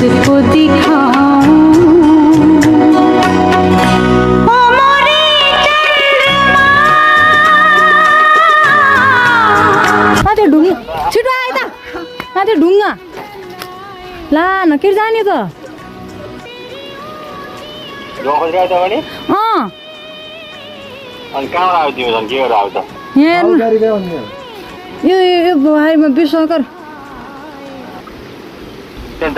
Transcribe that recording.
किसको दिखाऊं माथि ढुङ्गा छिटो आए त माथि ढुङ्गा ला न के जाने त यहाँ यो बारीमा विश्वकर